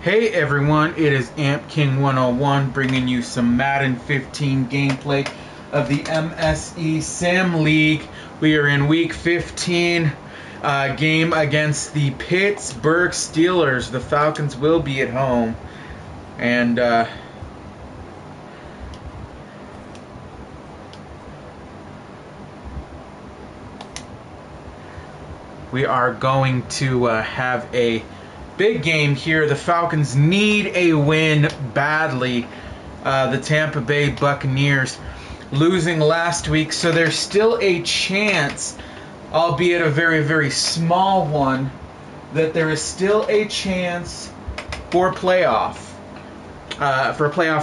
Hey everyone, it is Amp King 101 bringing you some Madden 15 gameplay of the MSE Sim League. We are in week 15, game against the Pittsburgh Steelers. The Falcons will be at home, and we are going to have a big game here. The Falcons need a win badly. The Tampa Bay Buccaneers losing last week, so there's still a chance, albeit a very, very small one, that there is still a chance for a playoff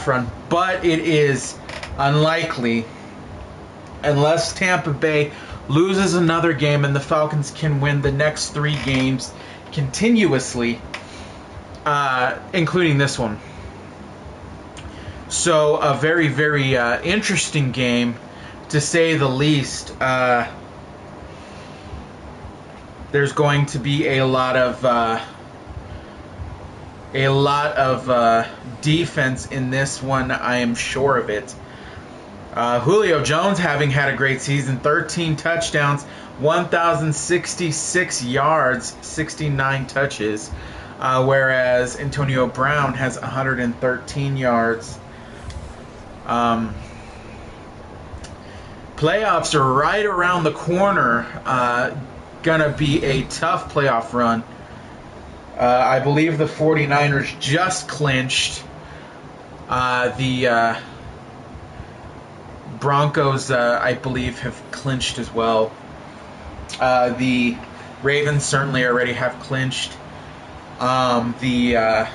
run. But it is unlikely unless Tampa Bay loses another game and the Falcons can win the next 3 games continuously, including this one. So a very, very interesting game, to say the least. There's going to be a lot of defense in this one, I am sure of it. Julio Jones having had a great season, 13 touchdowns, 1,066 yards, 69 touches, whereas Antonio Brown has 113 yards. Playoffs are right around the corner. Gonna be a tough playoff run. I believe the 49ers just clinched. The Broncos, I believe, have clinched as well. The Ravens certainly already have clinched. The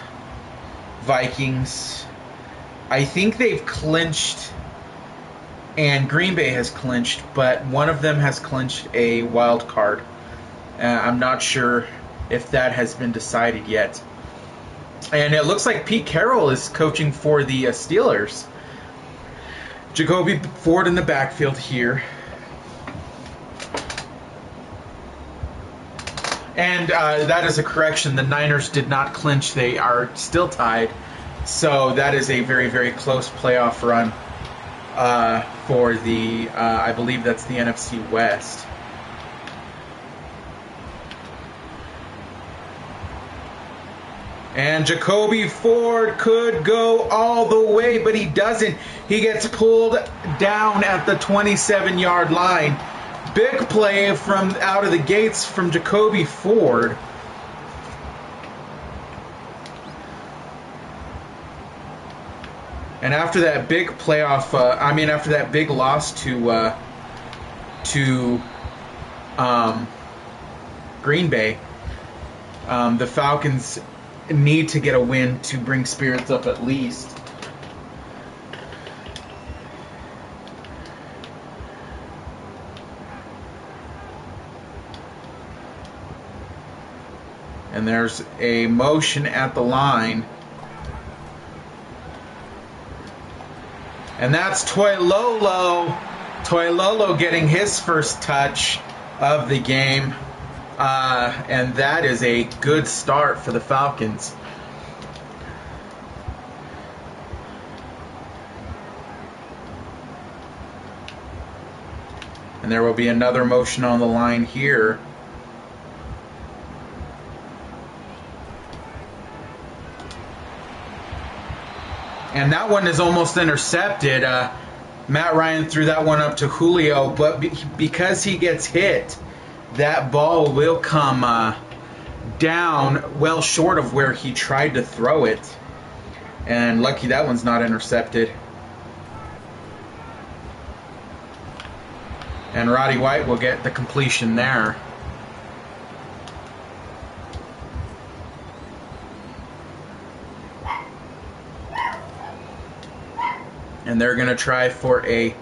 Vikings, I think they've clinched, and Green Bay has clinched, but one of them has clinched a wild card. I'm not sure if that has been decided yet. And it looks like Pete Carroll is coaching for the Steelers. Jacoby Ford in the backfield here. And that is a correction. The Niners did not clinch. They are still tied. So that is a very, very close playoff run for the, I believe that's the NFC West. And Jacoby Ford could go all the way, but he doesn't. He gets pulled down at the 27-yard line. Big play from out of the gates from Jacoby Ford. And after that big playoff, after that big loss to Green Bay, the Falcons need to get a win to bring spirits up at least. And there's a motion at the line. And that's Toilolo. Toilolo getting his first touch of the game. And that is a good start for the Falcons. And there will be another motion on the line here. And that one is almost intercepted. Matt Ryan threw that one up to Julio, but because he gets hit, that ball will come down well short of where he tried to throw it. And lucky that one's not intercepted. And Roddy White will get the completion there. And they're going to try for a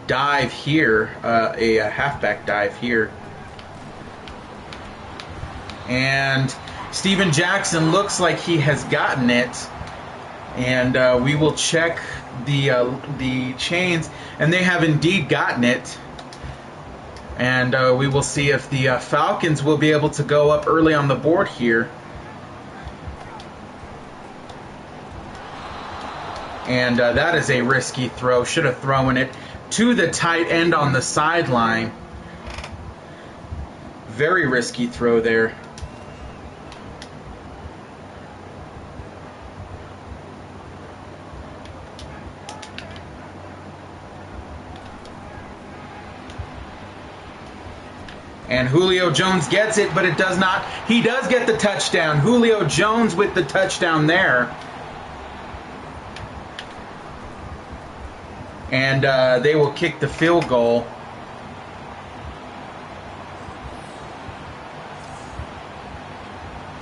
dive here, a halfback dive here. And Steven Jackson looks like he has gotten it. And we will check the chains. And they have indeed gotten it. And we will see if the Falcons will be able to go up early on the board here. And that is a risky throw. Should have thrown it to the tight end on the sideline. Very risky throw there. And Julio Jones gets it, but it does not. He does get the touchdown. Julio Jones with the touchdown there. And they will kick the field goal.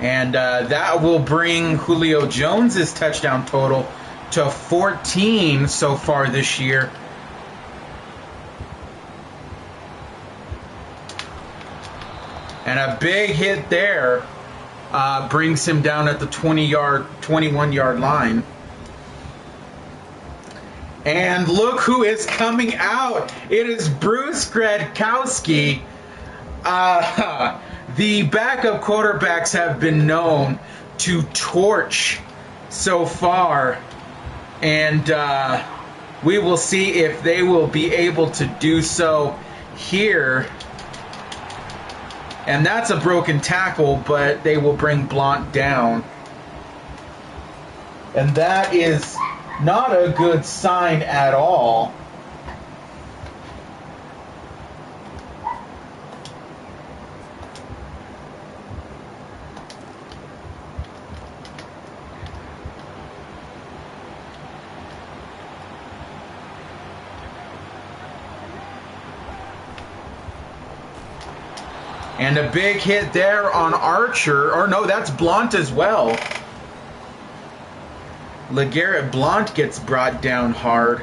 And that will bring Julio Jones's touchdown total to 14 so far this year. And a big hit there brings him down at the 21-yard line. And look who is coming out. It is Bruce Gradkowski. The backup quarterbacks have been known to torch so far. And we will see if they will be able to do so here. And that's a broken tackle, but they will bring Blount down. And that is not a good sign at all. And a big hit there on Archer. Or no, that's Blount as well. LeGarrette Blount gets brought down hard.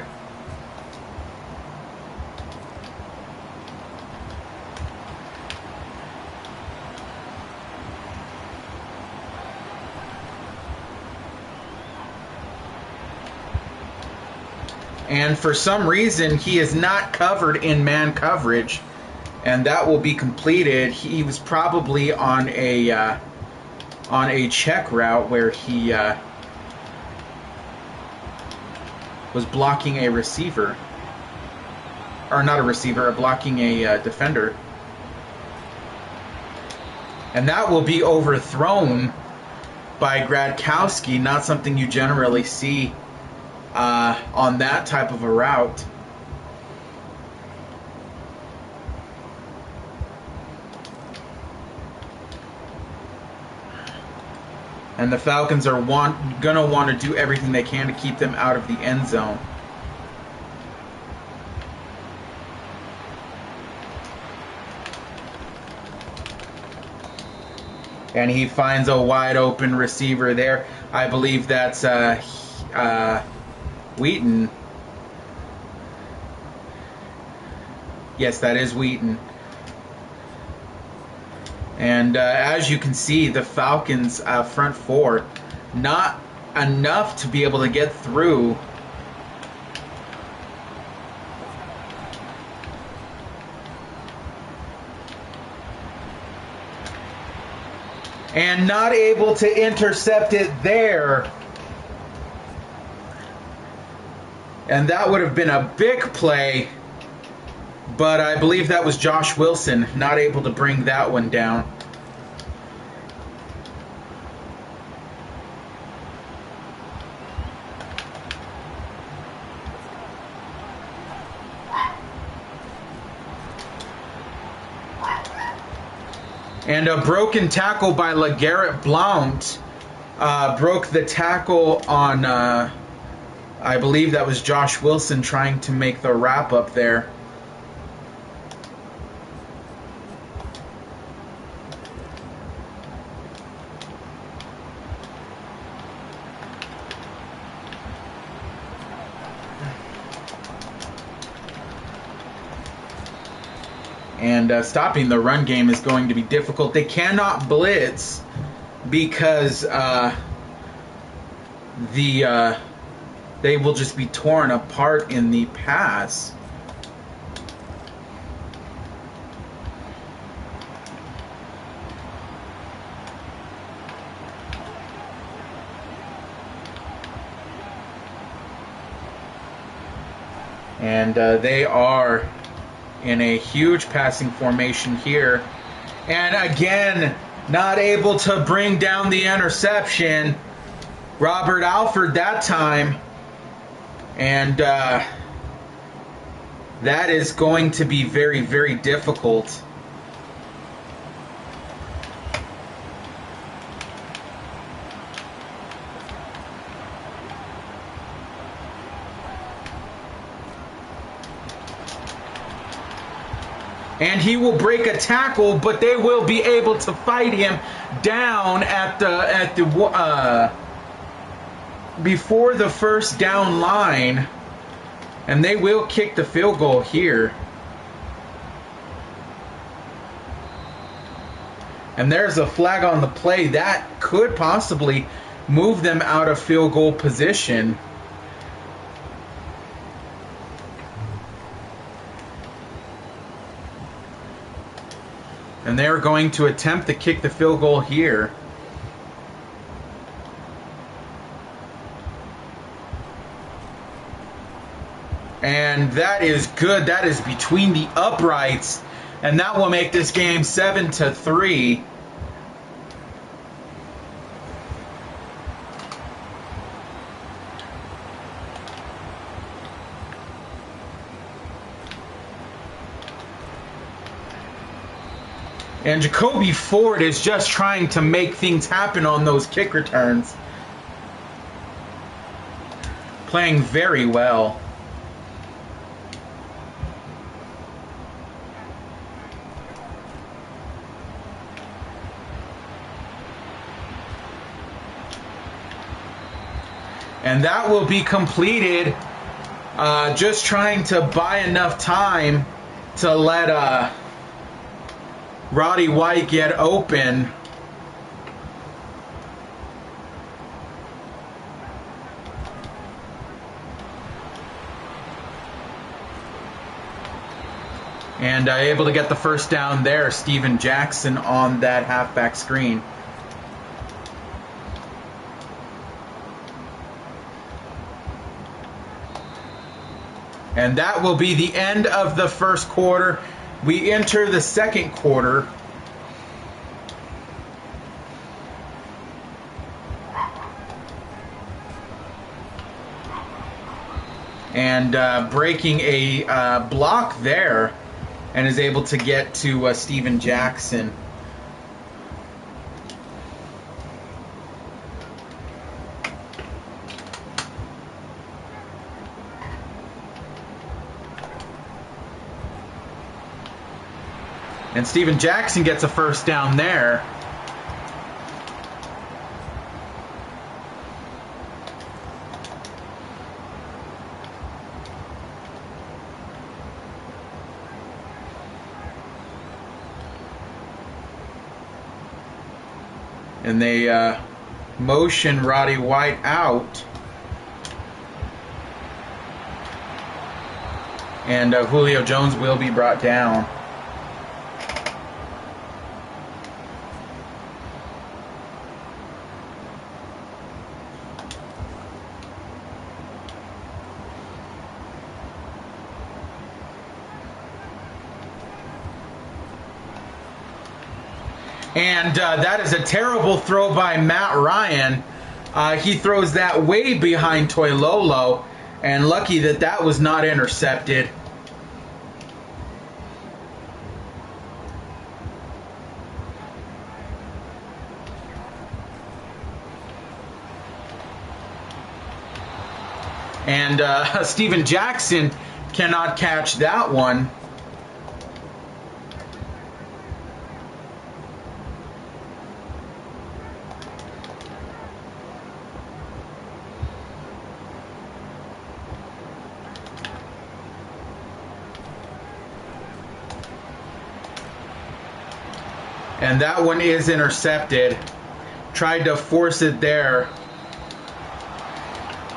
And for some reason, he is not covered in man coverage. And that will be completed. He was probably on a check route where he was blocking a receiver, or not a receiver, blocking a defender. And that will be overthrown by Gradkowski. Not something you generally see on that type of a route. And the Falcons are going to want to do everything they can to keep them out of the end zone. And he finds a wide open receiver there. I believe that's Wheaton. Yes, that is Wheaton. And as you can see, the Falcons' front four, not enough to be able to get through. And not able to intercept it there. And that would have been a big play. But I believe that was Josh Wilson, not able to bring that one down. And a broken tackle by LeGarrette Blount broke the tackle on, I believe that was Josh Wilson trying to make the wrap up there. And stopping the run game is going to be difficult. They cannot blitz because they will just be torn apart in the pass. And they are in a huge passing formation here. And again, not able to bring down the interception. Robert Alford that time. And that is going to be very, very difficult. And he will break a tackle, but they will be able to fight him down at the before the first down line, and they will kick the field goal here. And there's a flag on the play that could possibly move them out of field goal position. And they're going to attempt to kick the field goal here. And that is good. That is between the uprights. And that will make this game 7-3. And Jacoby Ford is just trying to make things happen on those kick returns. Playing very well. And that will be completed. Just trying to buy enough time to let Roddy White get open. And able to get the first down there. Steven Jackson on that halfback screen. And that will be the end of the first quarter. We enter the second quarter. And breaking a block there, and is able to get to Steven Jackson. And Steven Jackson gets a first down there. And they motion Roddy White out. And Julio Jones will be brought down. And that is a terrible throw by Matt Ryan. He throws that way behind Toilolo, and lucky that that was not intercepted. And Steven Jackson cannot catch that one. And that one is intercepted. Tried to force it there.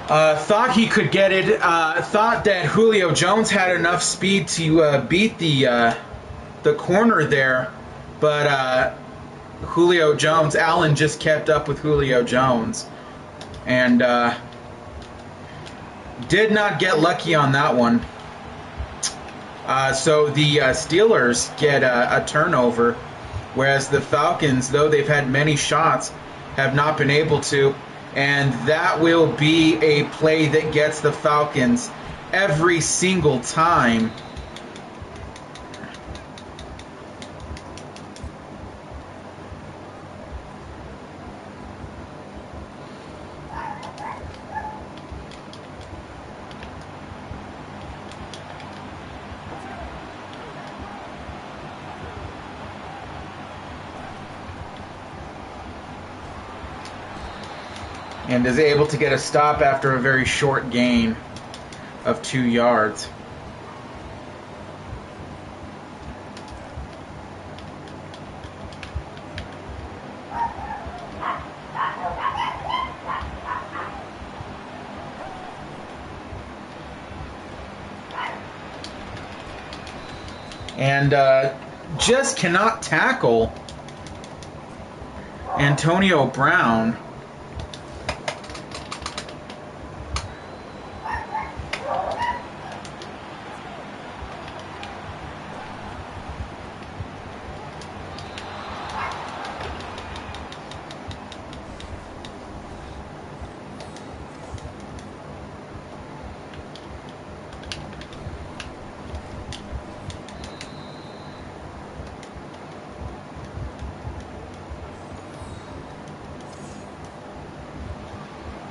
Thought he could get it. Thought that Julio Jones had enough speed to beat the corner there. But Julio Jones, Allen just kept up with Julio Jones. And did not get lucky on that one. So the Steelers get a turnover, whereas the Falcons, though they've had many shots, have not been able to. And that will be a play that gets the Falcons every single time. And is able to get a stop after a very short gain of 2 yards. And just cannot tackle Antonio Brown.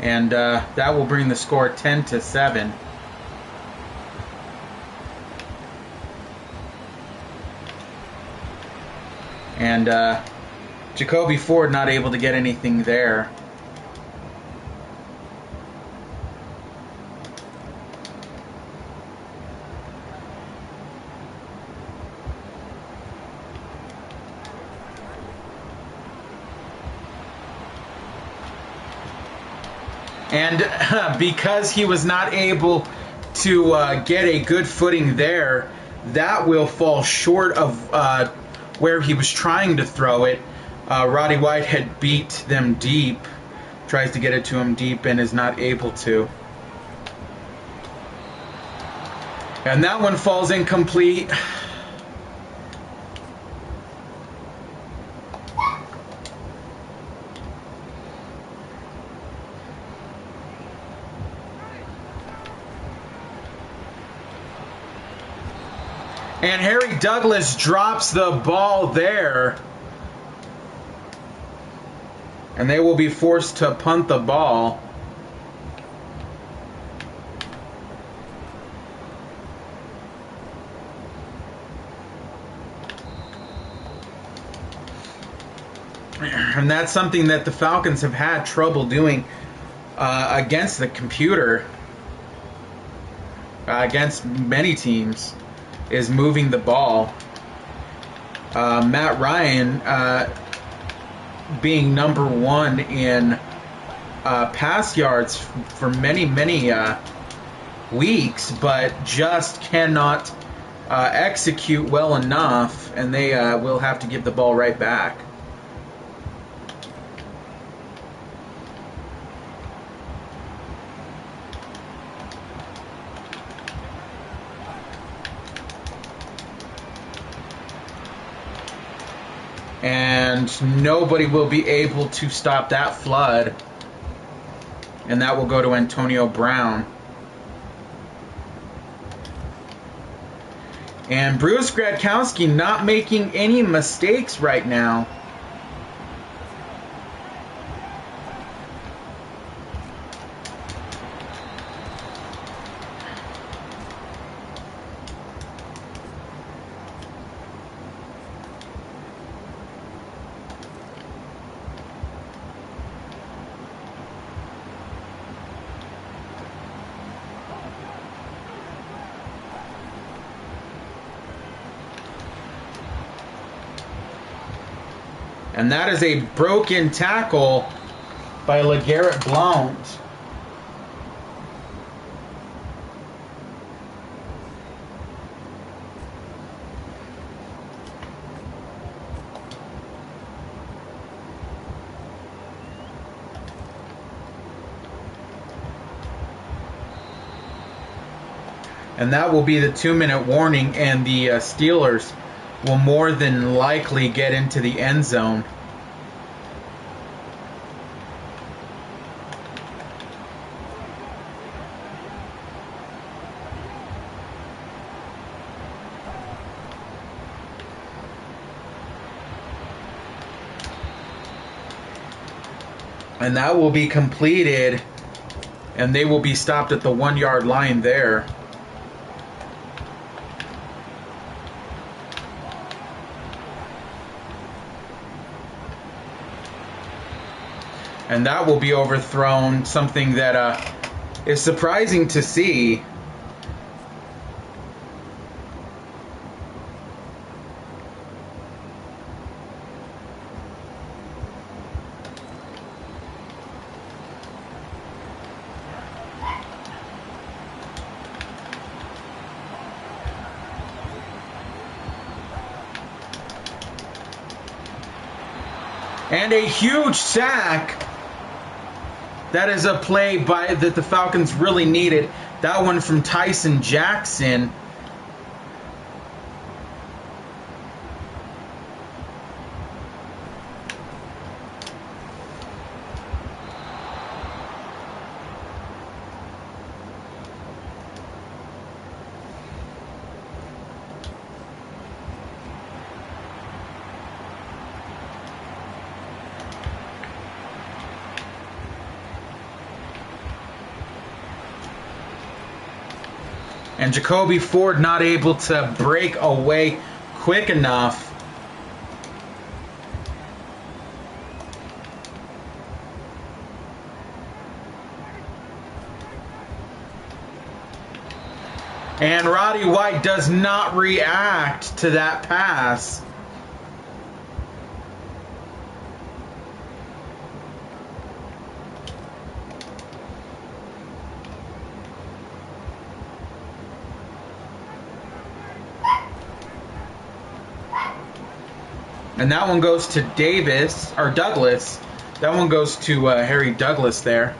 And that will bring the score 10-7. And Jacoby Ford not able to get anything there. And because he was not able to get a good footing there, that will fall short of where he was trying to throw it. Roddy Whitehead beat them deep, tries to get it to him deep and is not able to. And that one falls incomplete. And Harry Douglas drops the ball there. And they will be forced to punt the ball. And that's something that the Falcons have had trouble doing against the computer, against many teams, is moving the ball. Matt Ryan being number one in pass yards for many weeks, but just cannot execute well enough, and they will have to give the ball right back. And nobody will be able to stop that flood. And that will go to Antonio Brown. And Bruce Gradkowski not making any mistakes right now. And that is a broken tackle by LeGarrette Blount. And that will be the 2-minute warning, and the Steelers will more than likely get into the end zone. And that will be completed, and they will be stopped at the 1-yard line there. And that will be overthrown, something that is surprising to see. And a huge sack. That is a play that the Falcons really needed. That one from Tyson Jackson. And Jacoby Ford not able to break away quick enough. And Roddy White does not react to that pass. And that one goes to Douglas. That one goes to Harry Douglas there.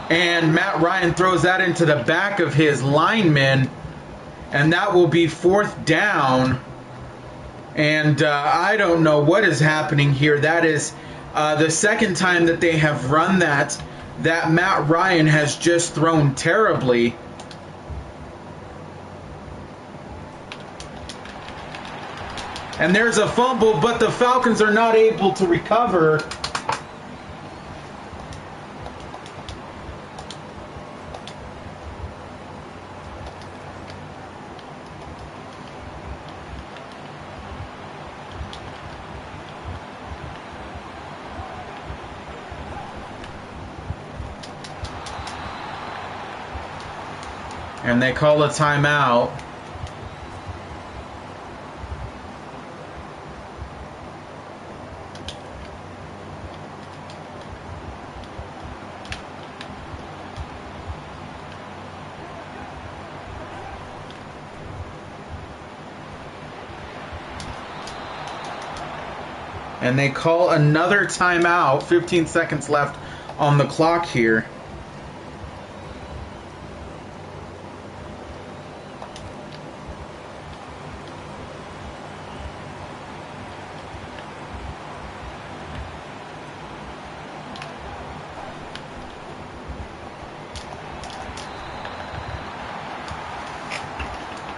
And Matt Ryan throws that into the back of his lineman. And that will be 4th down. And I don't know what is happening here. That is the second time that they have run that Matt Ryan has just thrown terribly. And there's a fumble, but the Falcons are not able to recover. And they call a timeout. And they call another timeout. 15 seconds left on the clock here.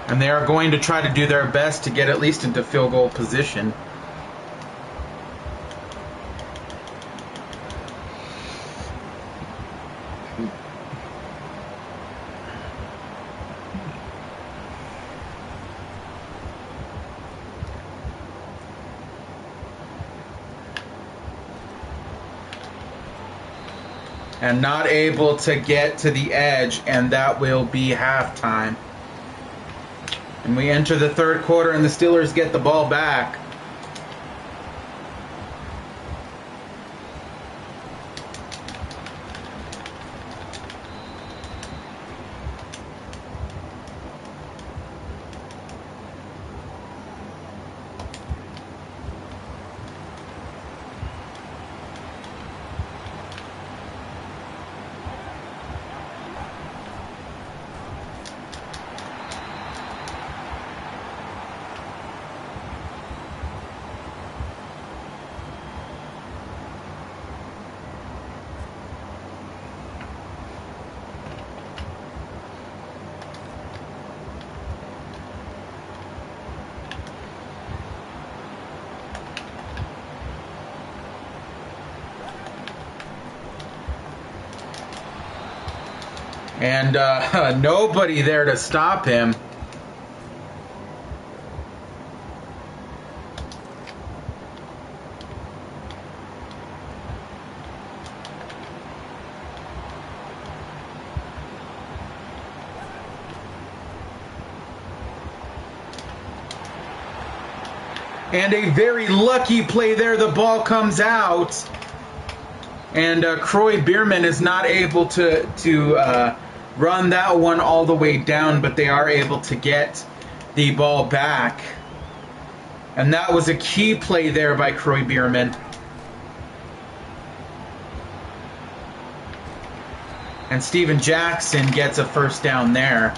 And they are going to try to do their best to get at least into field goal position. And not able to get to the edge, and that will be halftime. And we enter the third quarter, and the Steelers get the ball back. And nobody there to stop him. And a very lucky play there. The ball comes out. And Croy Bierman is not able to run that one all the way down, but they are able to get the ball back. And that was a key play there by Croy Bierman. And Steven Jackson gets a first down there.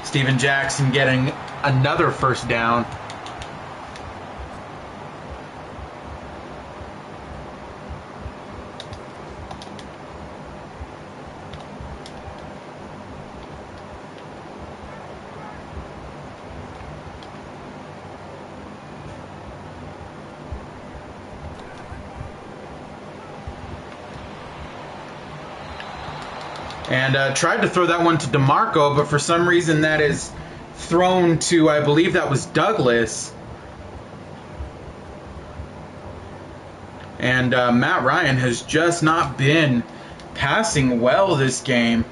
Steven Jackson getting another first down. And tried to throw that one to DeMarco, but for some reason that is thrown to, I believe that was Douglas. And Matt Ryan has just not been passing well this game.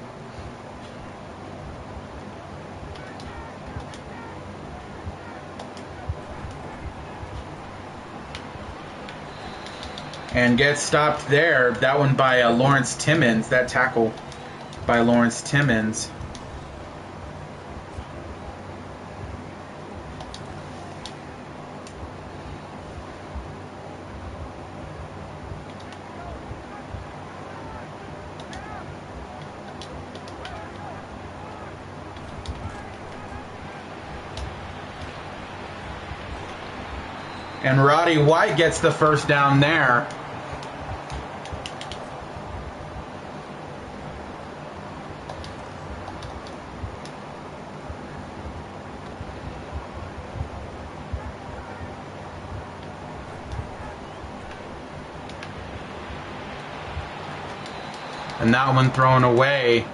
And gets stopped there. That one by Lawrence Timmons, that tackle by Lawrence Timmons. And Roddy White gets the first down there. And that one thrown away.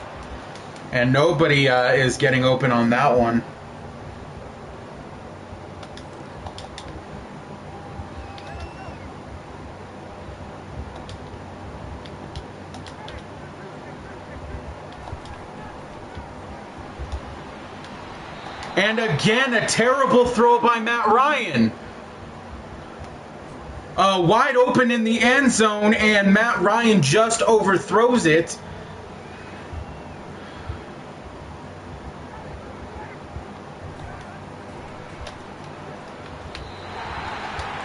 And nobody is getting open on that one. And again, a terrible throw by Matt Ryan. Wide open in the end zone, and Matt Ryan just overthrows it.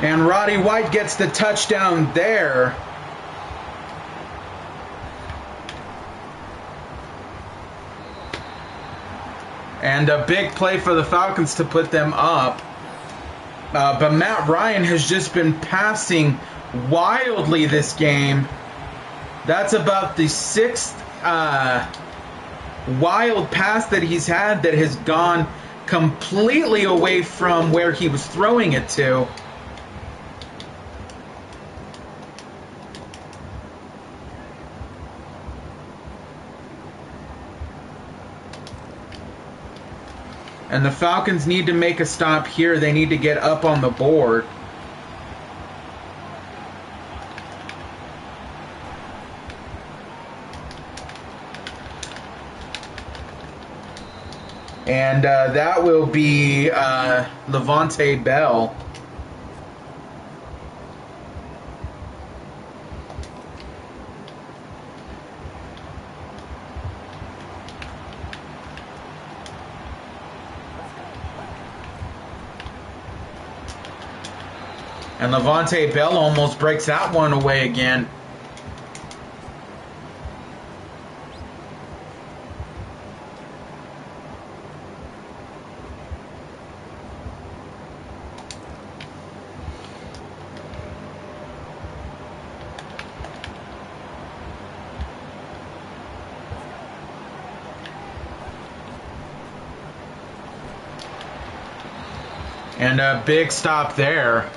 And Roddy White gets the touchdown there. And a big play for the Falcons to put them up. But Matt Ryan has just been passing wildly this game. That's about the sixth wild pass that he's had that has gone completely away from where he was throwing it to. And the Falcons need to make a stop here. They need to get up on the board. And that will be Levante Bell. And Levante Bell almost breaks that one away again. And a big stop there.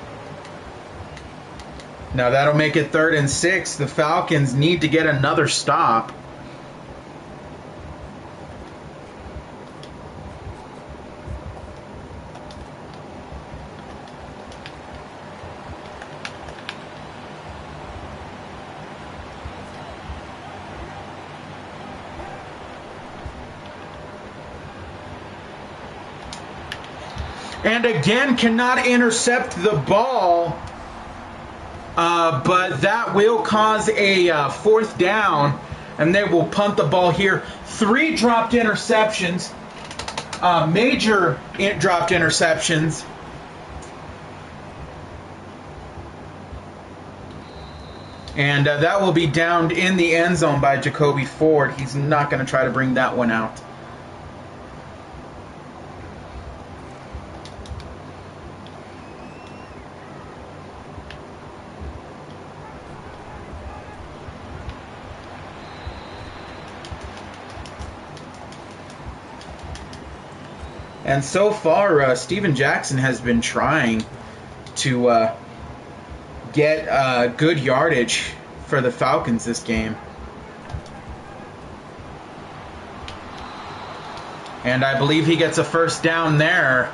Now that'll make it 3rd and 6. The Falcons need to get another stop. And again, cannot intercept the ball. But that will cause a 4th down, and they will punt the ball here. 3 dropped interceptions, major dropped interceptions. And that will be downed in the end zone by Jacoby Ford. He's not going to try to bring that one out. And so far, Steven Jackson has been trying to get good yardage for the Falcons this game. And I believe he gets a 1st down there.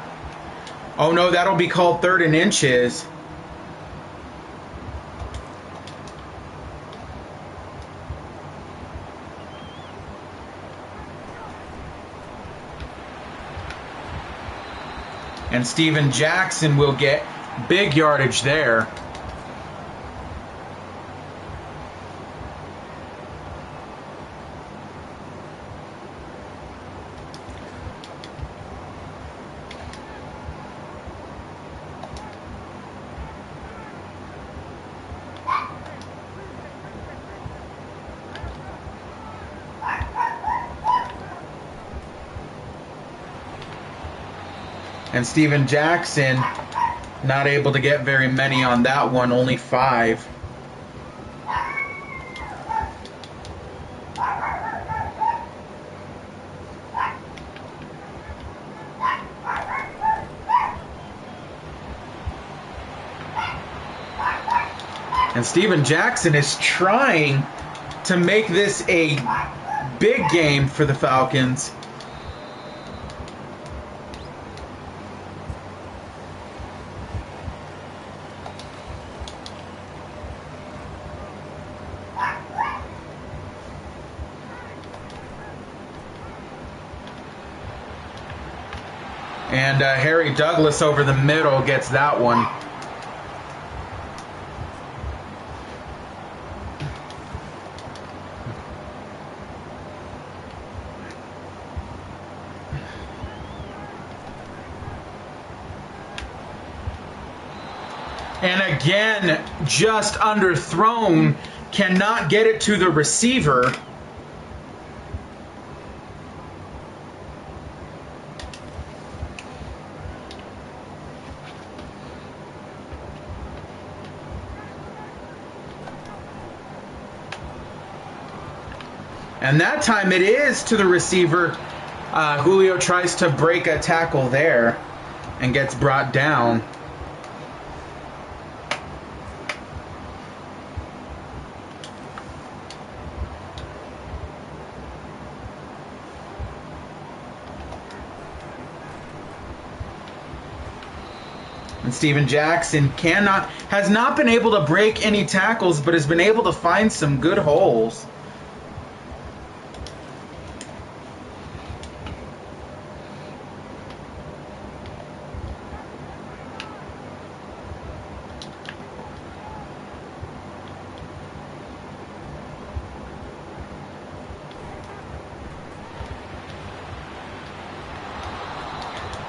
Oh no, that'll be called 3rd and inches. And Steven Jackson will get big yardage there. And Steven Jackson not able to get very many on that one, only 5. And Steven Jackson is trying to make this a big game for the Falcons. And Harry Douglas over the middle gets that one. And again, just underthrown, cannot get it to the receiver. And that time it is to the receiver. Julio tries to break a tackle there and gets brought down. And Steven Jackson has not been able to break any tackles, but has been able to find some good holes.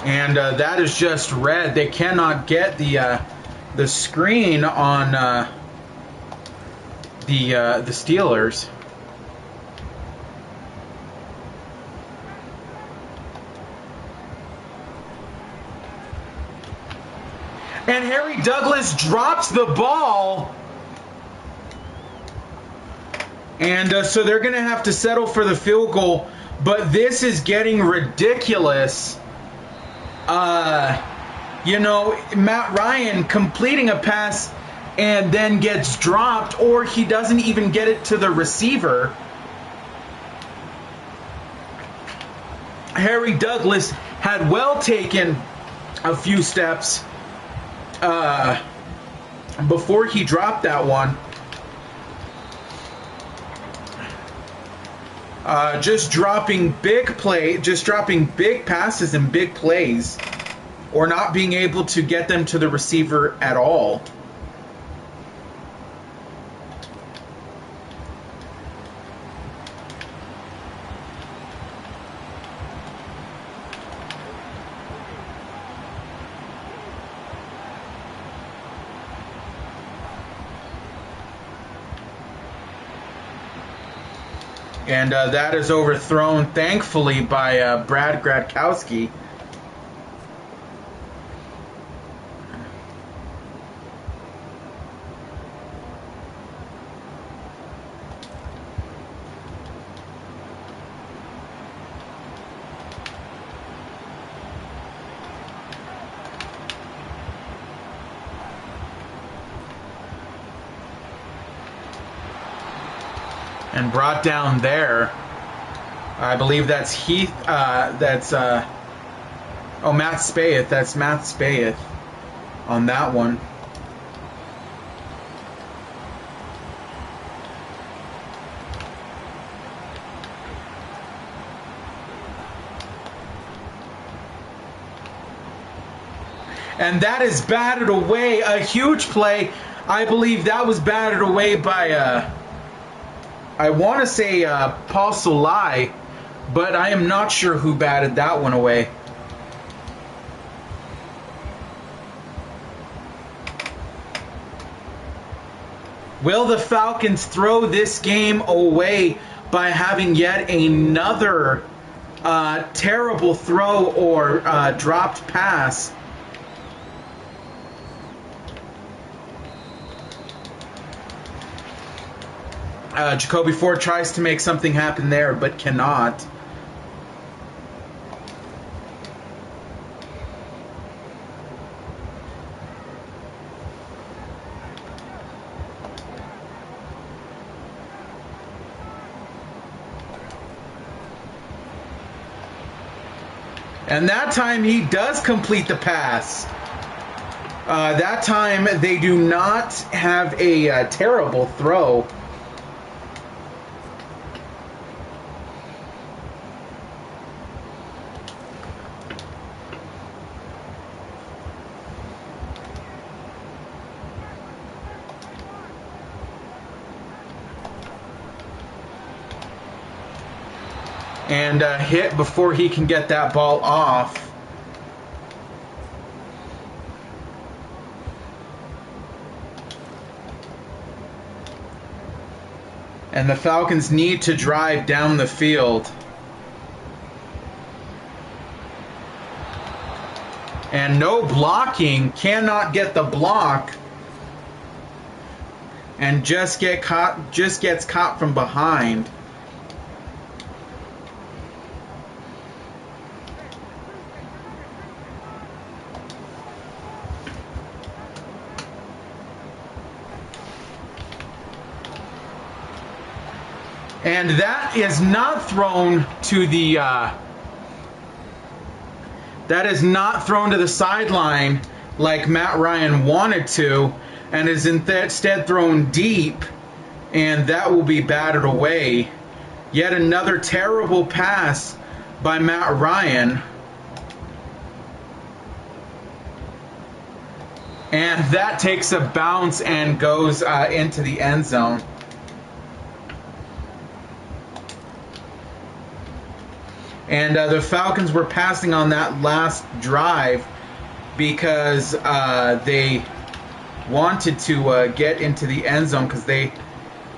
And that is just red. They cannot get the screen on the Steelers. And Harry Douglas drops the ball. And so they're going to have to settle for the field goal. But this is getting ridiculous. you know, Matt Ryan completing a pass and then gets dropped, or he doesn't even get it to the receiver. Harry Douglas had well taken a few steps before he dropped that one. Just dropping big passes and big plays, or not being able to get them to the receiver at all. And that is overthrown, thankfully, by Brad Gradkowski. And brought down there. I believe that's Heath. Matt Spaeth. That's Matt Spaeth on that one. And that is batted away. A huge play. I believe that was batted away by I want to say Paul Solai, but I am not sure who batted that one away. Will the Falcons throw this game away by having yet another terrible throw or dropped pass? Jacoby Ford tries to make something happen there, but cannot. And that time he does complete the pass. That time they do not have a terrible throw. And hit before he can get that ball off. And the Falcons need to drive down the field. And no blocking, cannot get the block. And just gets caught from behind. And that is not thrown to the sideline like Matt Ryan wanted to, and is instead thrown deep, and that will be batted away. Yet another terrible pass by Matt Ryan. And that takes a bounce and goes into the end zone. And the Falcons were passing on that last drive because they wanted to get into the end zone, because they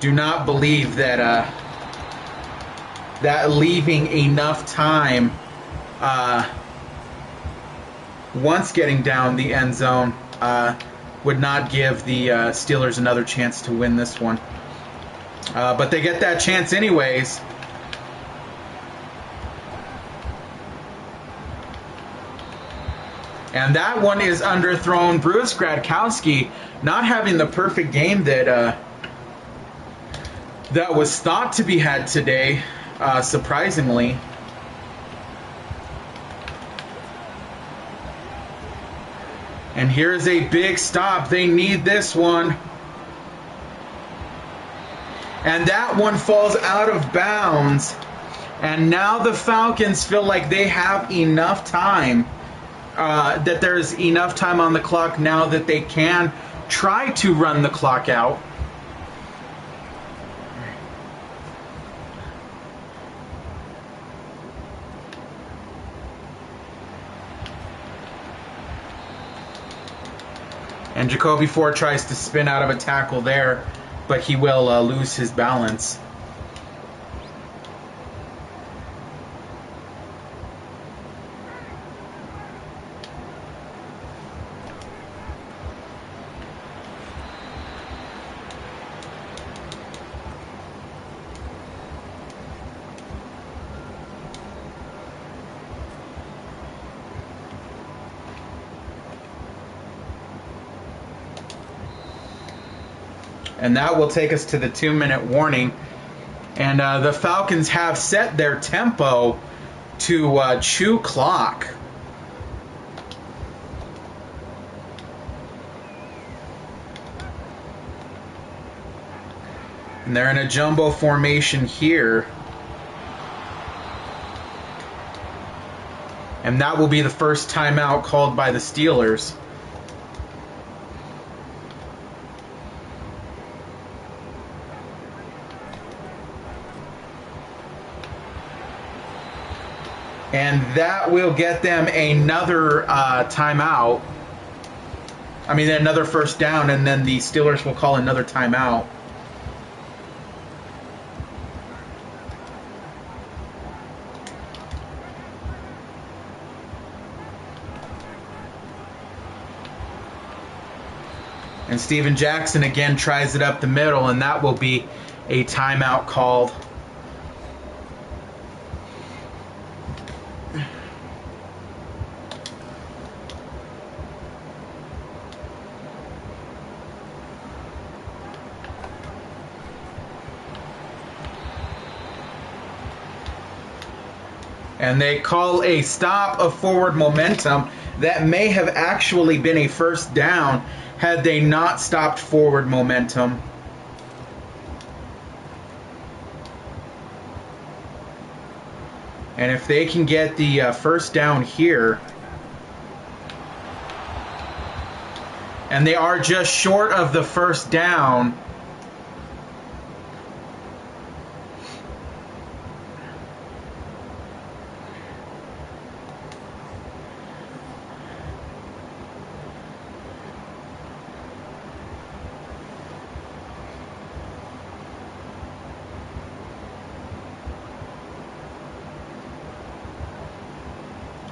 do not believe that that leaving enough time once getting down the end zone would not give the Steelers another chance to win this one. But they get that chance anyways. And that one is underthrown. Bruce Gradkowski not having the perfect game that that was thought to be had today, surprisingly. And here's a big stop. They need this one. And that one falls out of bounds. And now the Falcons feel like they have enough time, that there's enough time on the clock now that they can try to run the clock out. And Jacoby Ford tries to spin out of a tackle there, but he will lose his balance. And that will take us to the 2-minute warning. And the Falcons have set their tempo to chew clock. And they're in a jumbo formation here. And that will be the first timeout called by the Steelers. And that will get them another timeout. I mean, another first down, and then the Steelers will call another timeout. And Steven Jackson again tries it up the middle, and that will be a timeout called. And they call a stop of forward momentum that may have actually been a first down had they not stopped forward momentum. And if they can get the first down here, and they are just short of the first down,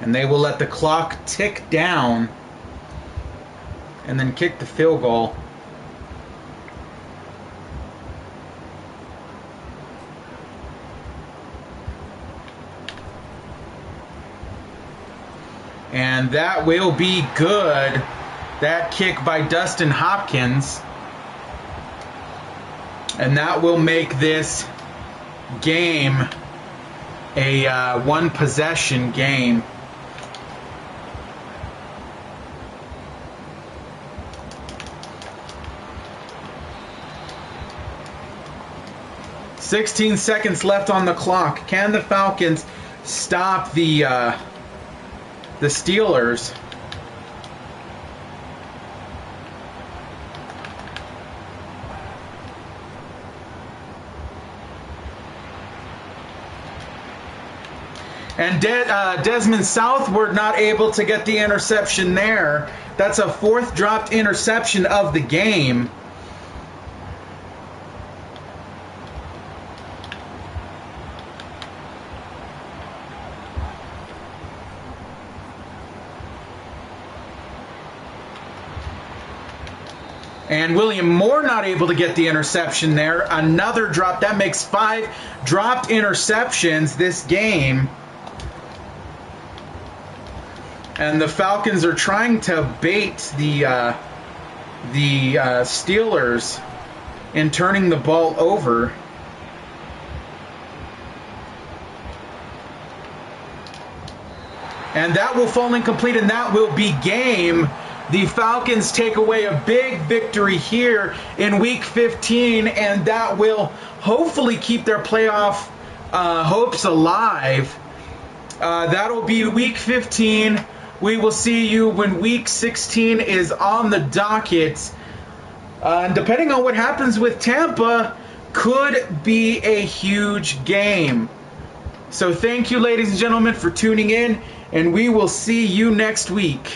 and they will let the clock tick down and then kick the field goal. And that will be good. That kick by Dustin Hopkins. And that will make this game a one-possession game. "16 seconds left on the clock. Can the Falcons stop the Steelers?" And Desmond Southward not able to get the interception there. That's a fourth dropped interception of the game. And William Moore not able to get the interception there. Another drop. That makes 5 dropped interceptions this game. And the Falcons are trying to bait the Steelers in turning the ball over. And that will fall incomplete, and that will be game. The Falcons take away a big victory here in Week 15, and that will hopefully keep their playoff hopes alive. That'll be Week 15. We will see you when Week 16 is on the docket. And depending on what happens with Tampa, could be a huge game. So thank you, ladies and gentlemen, for tuning in, and we will see you next week.